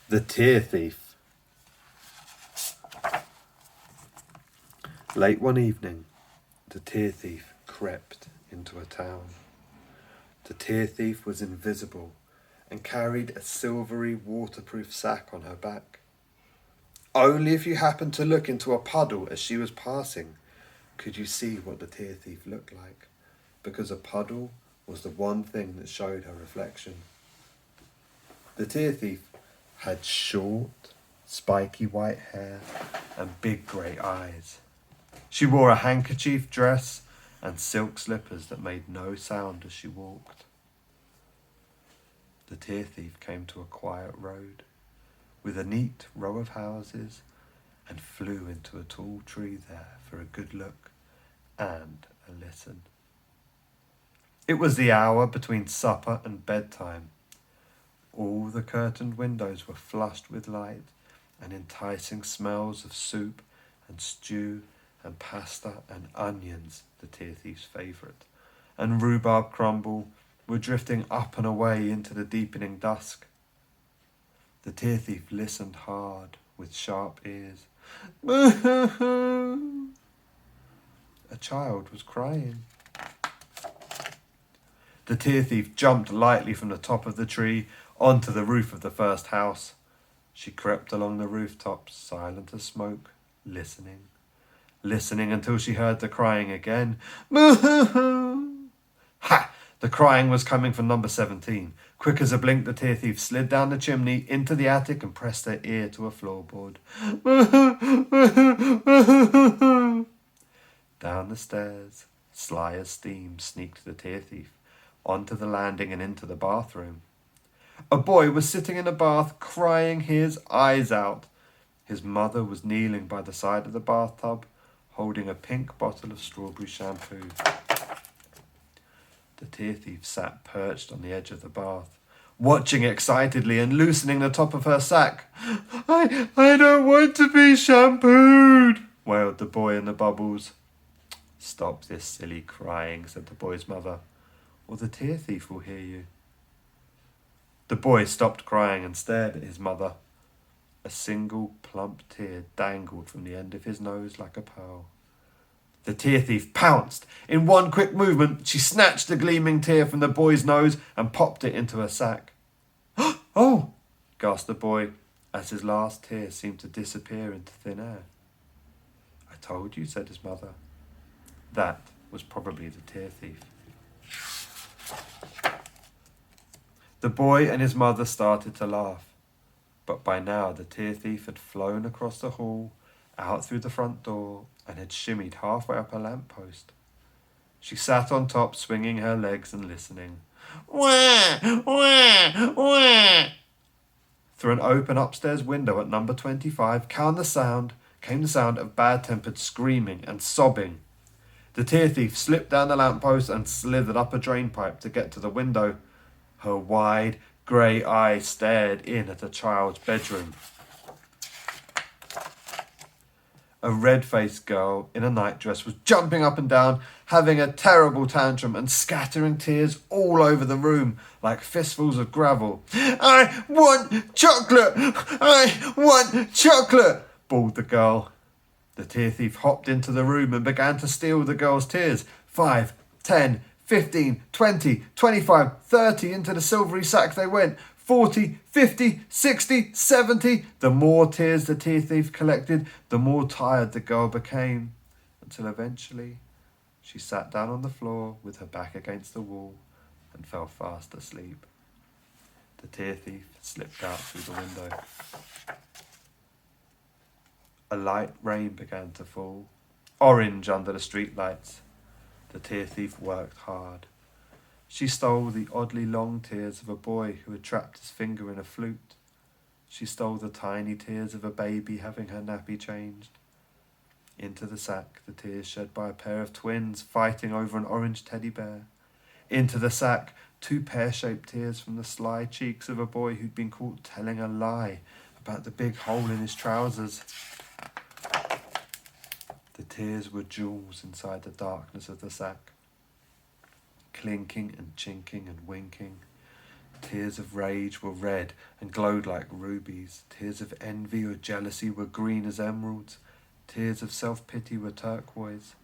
The Tear Thief. Late one evening, the tear thief crept into a town. The tear thief was invisible and carried a silvery waterproof sack on her back. Only if you happened to look into a puddle as she was passing could you see what the tear thief looked like, because a puddle was the one thing that showed her reflection. The tear thief had short, spiky white hair and big grey eyes. She wore a handkerchief dress and silk slippers that made no sound as she walked. The tear thief came to a quiet road with a neat row of houses and flew into a tall tree there for a good look and a listen. It was the hour between supper and bedtime. All the curtained windows were flushed with light, and enticing smells of soup and stew and pasta and onions, the tear thief's favourite, and rhubarb crumble were drifting up and away into the deepening dusk. The tear thief listened hard with sharp ears. A child was crying. The tear thief jumped lightly from the top of the tree onto the roof of the first house. She crept along the rooftop, silent as smoke, listening until she heard the crying again. Ha! The crying was coming from number 17. Quick as a blink, the tear thief slid down the chimney into the attic and pressed her ear to a floorboard. Down the stairs, sly as steam, sneaked the tear thief, onto the landing and into the bathroom. A boy was sitting in a bath, crying his eyes out. His mother was kneeling by the side of the bathtub, holding a pink bottle of strawberry shampoo. The tear thief sat perched on the edge of the bath, watching excitedly and loosening the top of her sack. I don't want to be shampooed, wailed the boy in the bubbles. Stop this silly crying, said the boy's mother, or the tear thief will hear you. The boy stopped crying and stared at his mother. A single plump tear dangled from the end of his nose like a pearl. The tear thief pounced. In one quick movement, she snatched the gleaming tear from the boy's nose and popped it into her sack. Oh, gasped the boy, as his last tear seemed to disappear into thin air. I told you, said his mother. That was probably the tear thief. The boy and his mother started to laugh, but by now the tear thief had flown across the hall, out through the front door, and had shimmied halfway up a lamppost. She sat on top, swinging her legs and listening. Wah! Wah! Wah! Through an open upstairs window at number 25 came the sound of bad-tempered screaming and sobbing. The tear thief slipped down the lamppost and slithered up a drainpipe to get to the window. Her wide, grey eyes stared in at a child's bedroom. A red-faced girl in a nightdress was jumping up and down, having a terrible tantrum and scattering tears all over the room like fistfuls of gravel. I want chocolate! I want chocolate! Bawled the girl. The tear thief hopped into the room and began to steal the girl's tears. 5, 10, 15, 20, 25, 30 into the silvery sack they went. 40, 50, 60, 70. The more tears the tear thief collected, the more tired the girl became, until eventually she sat down on the floor with her back against the wall and fell fast asleep. The tear thief slipped out through the window. A light rain began to fall, orange under the streetlights. The tear thief worked hard. She stole the oddly long tears of a boy who had trapped his finger in a flute. She stole the tiny tears of a baby having her nappy changed. Into the sack, the tears shed by a pair of twins fighting over an orange teddy bear. Into the sack, 2 pear-shaped tears from the sly cheeks of a boy who'd been caught telling a lie about the big hole in his trousers. The tears were jewels inside the darkness of the sack, clinking and chinking and winking. Tears of rage were red and glowed like rubies. Tears of envy or jealousy were green as emeralds. Tears of self-pity were turquoise.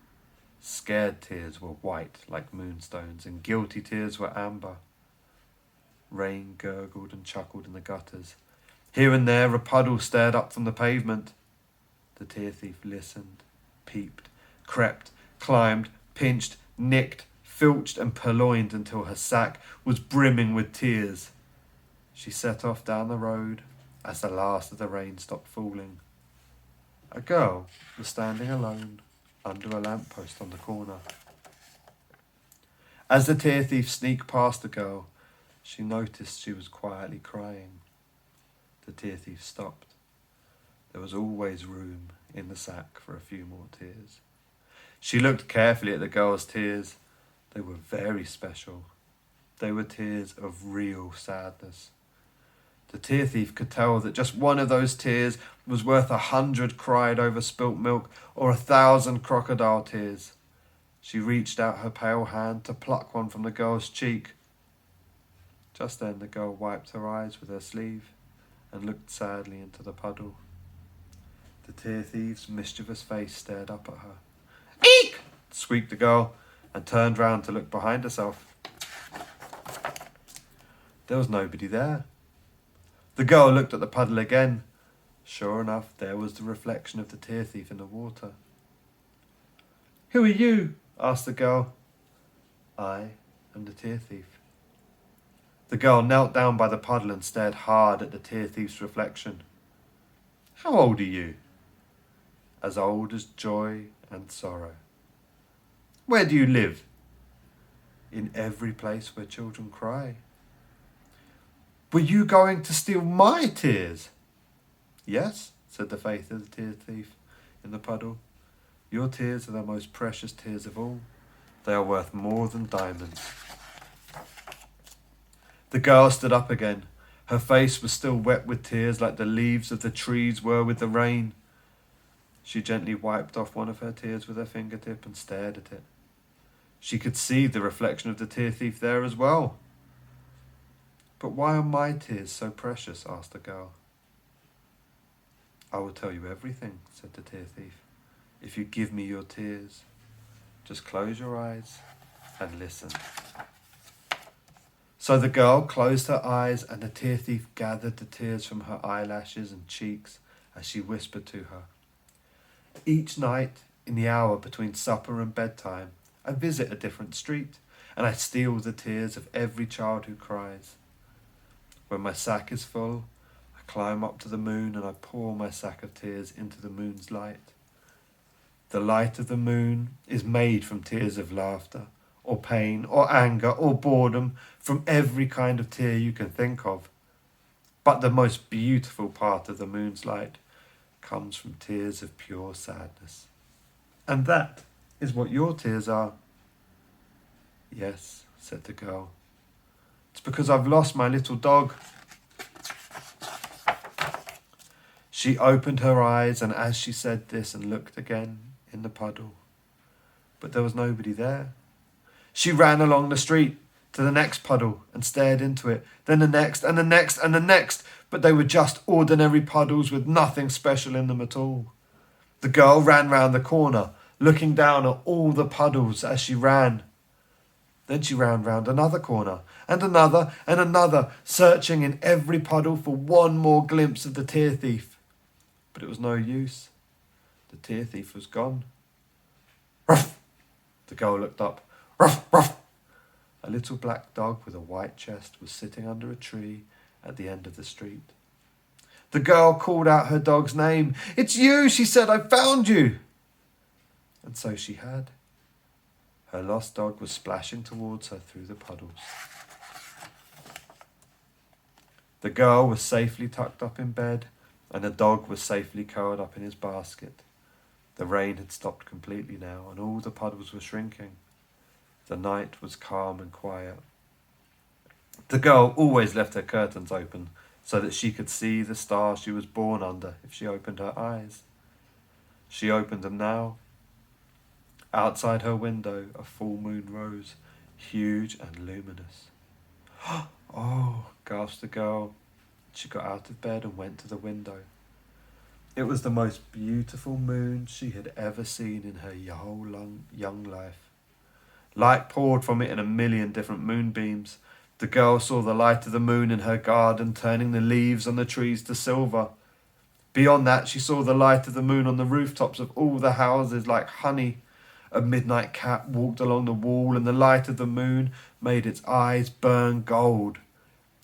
Scared tears were white like moonstones, and guilty tears were amber. Rain gurgled and chuckled in the gutters. Here and there a puddle stared up from the pavement. The tear thief listened, peeped, crept, climbed, pinched, nicked, filched and purloined until her sack was brimming with tears. She set off down the road as the last of the rain stopped falling. A girl was standing alone under a lamppost on the corner. As the tear thief sneaked past the girl, she noticed she was quietly crying. The tear thief stopped. There was always room in the sack for a few more tears. She looked carefully at the girl's tears. They were very special. They were tears of real sadness. The tear thief could tell that just one of those tears was worth 100 cried over spilt milk or 1,000 crocodile tears. She reached out her pale hand to pluck one from the girl's cheek. Just then the girl wiped her eyes with her sleeve and looked sadly into the puddle. The tear thief's mischievous face stared up at her. "Eek!" squeaked the girl, and turned round to look behind herself. There was nobody there. The girl looked at the puddle again. Sure enough, there was the reflection of the tear thief in the water. "Who are you?" asked the girl. "I am the tear thief." The girl knelt down by the puddle and stared hard at the tear thief's reflection. "How old are you?" "As old as joy and sorrow." "Where do you live?" "In every place where children cry." "Were you going to steal my tears?" "Yes," said the face of the tear thief in the puddle. "Your tears are the most precious tears of all. They are worth more than diamonds." The girl stood up again. Her face was still wet with tears like the leaves of the trees were with the rain. She gently wiped off one of her tears with her fingertip and stared at it. She could see the reflection of the tear thief there as well. "But why are my tears so precious?" asked the girl. "I will tell you everything," said the tear thief, "if you give me your tears. Just close your eyes and listen." So the girl closed her eyes, and the tear thief gathered the tears from her eyelashes and cheeks as she whispered to her. "Each night, in the hour between supper and bedtime, I visit a different street, and I steal the tears of every child who cries. When my sack is full, I climb up to the moon and I pour my sack of tears into the moon's light. The light of the moon is made from tears of laughter, or pain, or anger, or boredom, from every kind of tear you can think of. But the most beautiful part of the moon's light comes from tears of pure sadness. And that is what your tears are." "Yes," said the girl. "It's because I've lost my little dog." She opened her eyes, and as she said this and looked again in the puddle, but there was nobody there. She ran along the street to the next puddle and stared into it, then the next and the next and the next, but they were just ordinary puddles with nothing special in them at all. The girl ran round the corner, looking down at all the puddles as she ran. Then she ran round another corner, and another, searching in every puddle for one more glimpse of the tear thief. But it was no use. The tear thief was gone. "Ruff!" The girl looked up. "Ruff, ruff!" A little black dog with a white chest was sitting under a tree at the end of the street. The girl called out her dog's name. "It's you," she said. "I found you." And so she had. Her lost dog was splashing towards her through the puddles. The girl was safely tucked up in bed, and the dog was safely curled up in his basket. The rain had stopped completely now, and all the puddles were shrinking. The night was calm and quiet. The girl always left her curtains open so that she could see the star she was born under if she opened her eyes. She opened them now. Outside her window, a full moon rose, huge and luminous. Oh, gasped the girl. She got out of bed and went to the window. It was the most beautiful moon she had ever seen in her whole young life. Light poured from it in a million different moonbeams. The girl saw the light of the moon in her garden, turning the leaves on the trees to silver. Beyond that, she saw the light of the moon on the rooftops of all the houses like honey. A midnight cat walked along the wall, and the light of the moon made its eyes burn gold.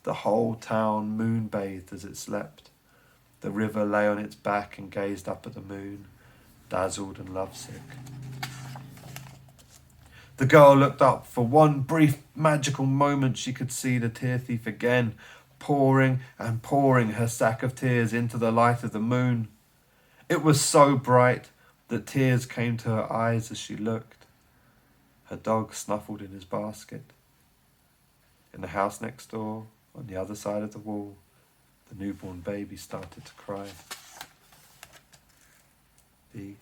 The whole town moon-bathed as it slept. The river lay on its back and gazed up at the moon, dazzled and lovesick. The girl looked up. For one brief magical moment she could see the tear thief again, pouring and pouring her sack of tears into the light of the moon. It was so bright that tears came to her eyes as she looked. Her dog snuffled in his basket. In the house next door, on the other side of the wall, the newborn baby started to cry. The